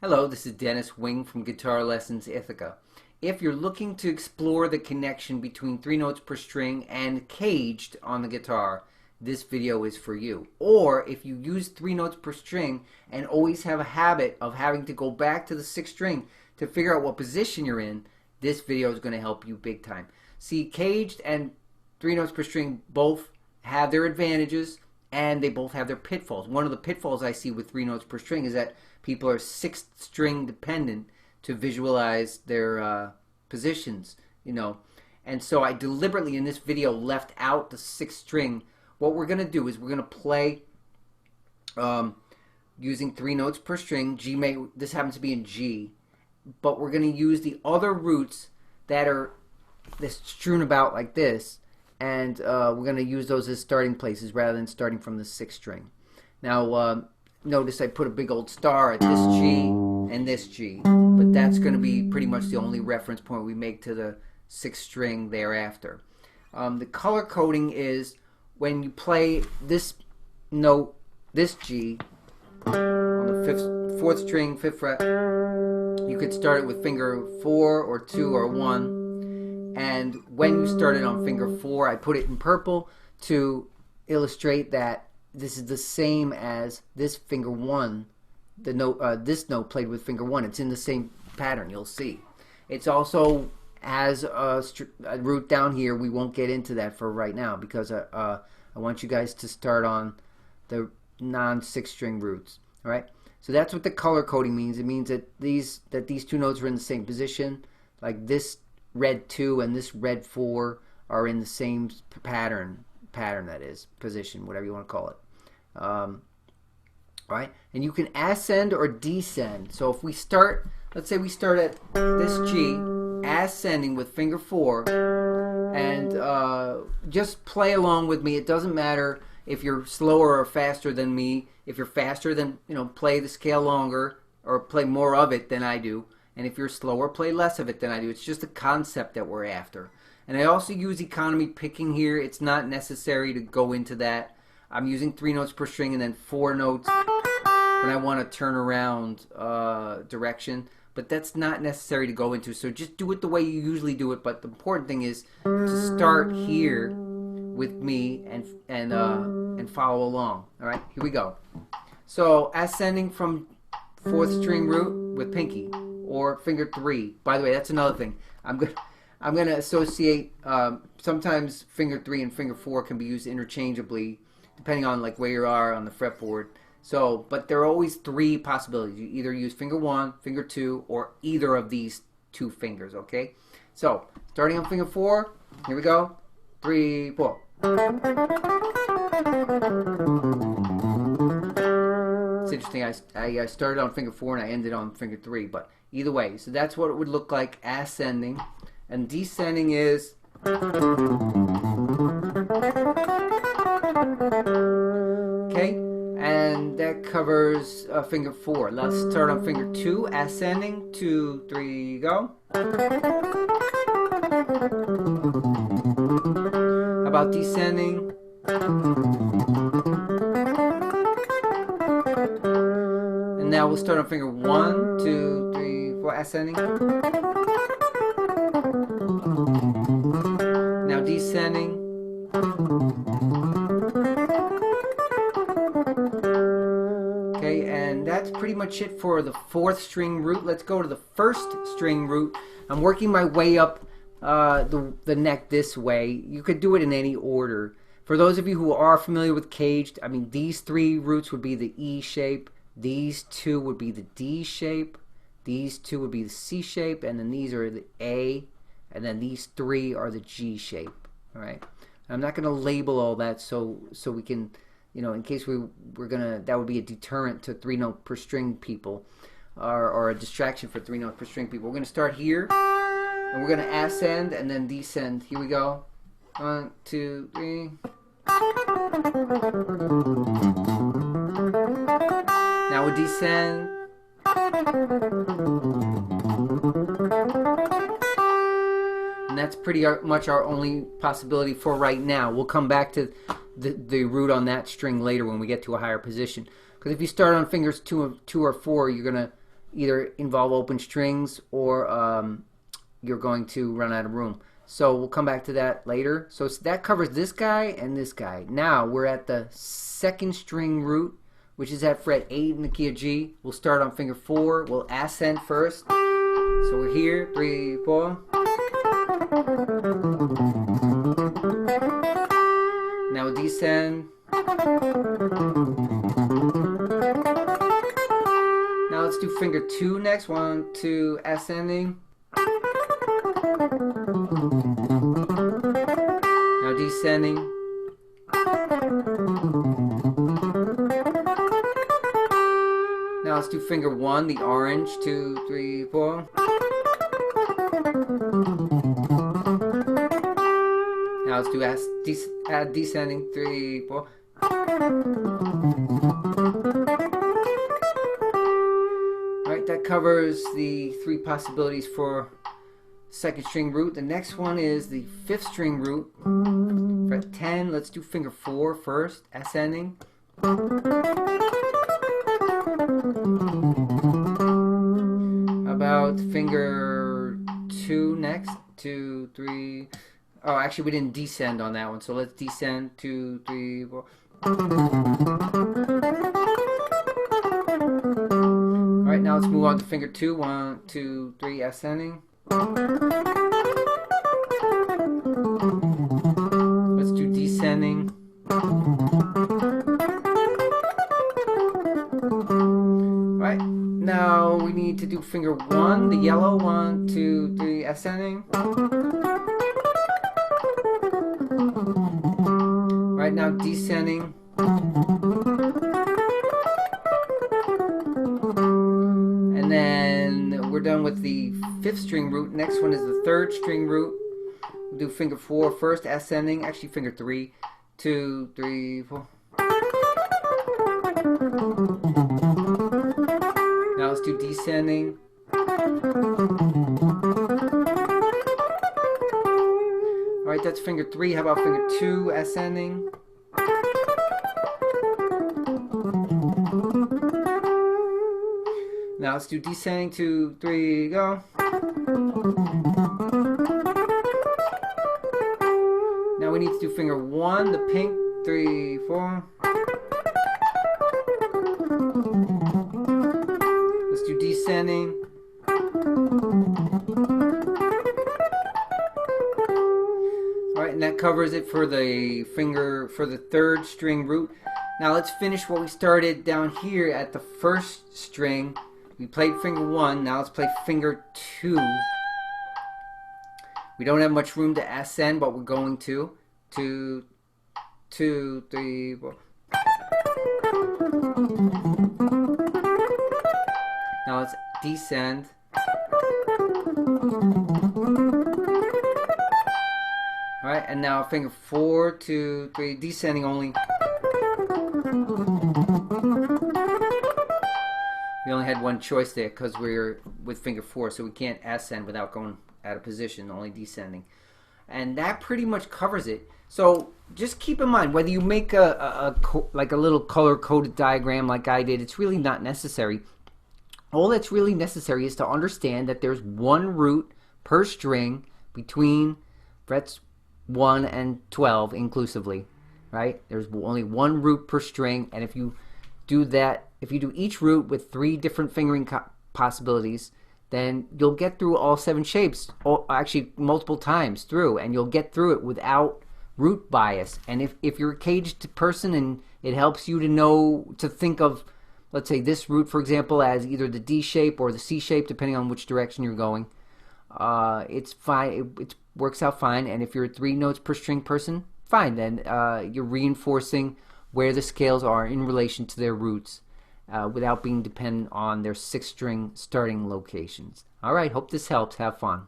Hello, this is Dennis Wing from Guitar Lessons Ithaca. If you're looking to explore the connection between 3 notes per string and caged on the guitar, this video is for you. Or if you use 3 notes per string and always have a habit of having to go back to the 6th string to figure out what position you're in, this video is going to help you big time. See, caged and 3 notes per string both have their advantages and they both have their pitfalls. One of the pitfalls I see with 3 notes per string is that people are 6th string dependent to visualize their positions, and so I deliberately in this video left out the 6th string. What we're going to do is we're going to play using 3 notes per string. This happens to be in G, but we're going to use the other roots that are strewn about like this, and we're going to use those as starting places rather than starting from the 6th string. Now notice I put a big old star at this G and this G, but that's going to be pretty much the only reference point we make to the 6th string thereafter. The color coding is when you play this note, this G, on the 4th string, 5th fret, you could start it with finger 4 or 2 or 1, and when you start it on finger 4, I put it in purple to illustrate that this is the same as this finger 1, the note, this note played with finger 1. It's in the same pattern, you'll see. It's also has a root down here. We won't get into that for right now because I want you guys to start on the non-6th string roots. All right. So that's what the color coding means. It means that these 2 notes are in the same position. Like this red 2 and this red 4 are in the same pattern, that is, position, whatever you want to call it. Right? And you can ascend or descend. So if we start, let's say we start at this G, ascending with finger 4, and just play along with me. It doesn't matter if you're slower or faster than me. If you're faster, then play the scale longer or play more of it than I do. And if you're slower, play less of it than I do. It's just a concept that we're after. And I also use economy picking here. It's not necessary to go into that. I'm using 3 notes per string and then 4 notes when I want to turn around direction. But that's not necessary to go into. So just do it the way you usually do it. But the important thing is to start here with me and follow along. All right, here we go. So ascending from 4th string root with pinky or finger 3. By the way, that's another thing. I'm going to associate. Sometimes finger 3 and finger 4 can be used interchangeably, depending on like where you are on the fretboard. So, but there are always 3 possibilities. You either use finger 1, finger 2, or either of these 2 fingers, okay? So, starting on finger 4, here we go. 3, 4. It's interesting, I started on finger 4 and I ended on finger 3, but either way. So that's what it would look like ascending. And descending is... Okay, and that covers finger 4. Let's start on finger 2, ascending. 2, 3, go. How about descending? And now we'll start on finger 1, 2, 3, 4, ascending. Now descending. Okay, and that's pretty much it for the 4th string root. Let's go to the 1st string root. I'm working my way up the neck this way. You could do it in any order. For those of you who are familiar with caged, I mean, these 3 roots would be the E shape, these 2 would be the D shape, these 2 would be the C shape, and then these are the A, and then these 3 are the G shape. All right. I'm not going to label all that so we can, in case we're gonna, that would be a deterrent to 3 note per string people, or a distraction for 3 note per string people. We're going to start here, and we're going to ascend and then descend. Here we go. 1, 2, 3. Now we descend. And that's pretty much our only possibility for right now. We'll come back to the root on that string later when we get to a higher position. Because if you start on fingers 2 or 4, you're gonna either involve open strings or you're going to run out of room. So we'll come back to that later. So that covers this guy and this guy. Now we're at the second string root, which is at fret 8 in the key of G. We'll start on finger 4. We'll ascend first. So we're here, 3, 4. Now we'll descend. Now let's do finger 2 next. 1, 2, ascending. Now descending. Now let's do finger 1, the orange. 2, 3, 4. Now let's do add descending. 3, 4. Alright, that covers the 3 possibilities for second string root. The next one is the 5th string root. Fret 10, let's do finger 4 first, ascending. How about finger 2 next? 2, 3. Oh, actually we didn't descend on that one, so let's descend. 2, 3, 4. Alright, now let's move on to finger 2. 1, 2, 3, ascending. Let's do descending. Right, now we need to do finger 1, the yellow. 1, 2, 3, ascending. Right, now descending. And then we're done with the 5th string root. Next one is the 3rd string root. We'll do finger 4 first, ascending. Actually, finger 3. 2, 3, 4. Now let's do descending. Alright, that's finger 3. How about finger 2, ascending? Now let's do descending. 2, 3, go. Now we need to do finger 1, the pink. 3, 4. Let's do descending. Alright, and that covers it for the 3rd string root. Now let's finish what we started down here at the 1st string. We played finger 1, now let's play finger 2. We don't have much room to ascend, but we're going to. 2, 2, 3, 4. Now let's descend. Alright, and now finger 4, 2, 3, descending only. We only had one choice there because we're with finger 4, so we can't ascend without going out of position, only descending. And that pretty much covers it. So just keep in mind, whether you make like a little color-coded diagram like I did, it's really not necessary. All that's really necessary is to understand that there's one root per string between frets 1 and 12 inclusively, right? There's only one root per string, and if you do that, if you do each root with 3 different fingering possibilities, then you'll get through all 7 shapes, actually multiple times through, and you'll get through it without root bias. And if you're a caged person and it helps you to know, to think of, let's say this root, for example, as either the D shape or the C shape, depending on which direction you're going, it's fine. It works out fine. And if you're a 3 notes per string person, fine. Then you're reinforcing where the scales are in relation to their roots without being dependent on their 6th string starting locations. All right, hope this helps. Have fun.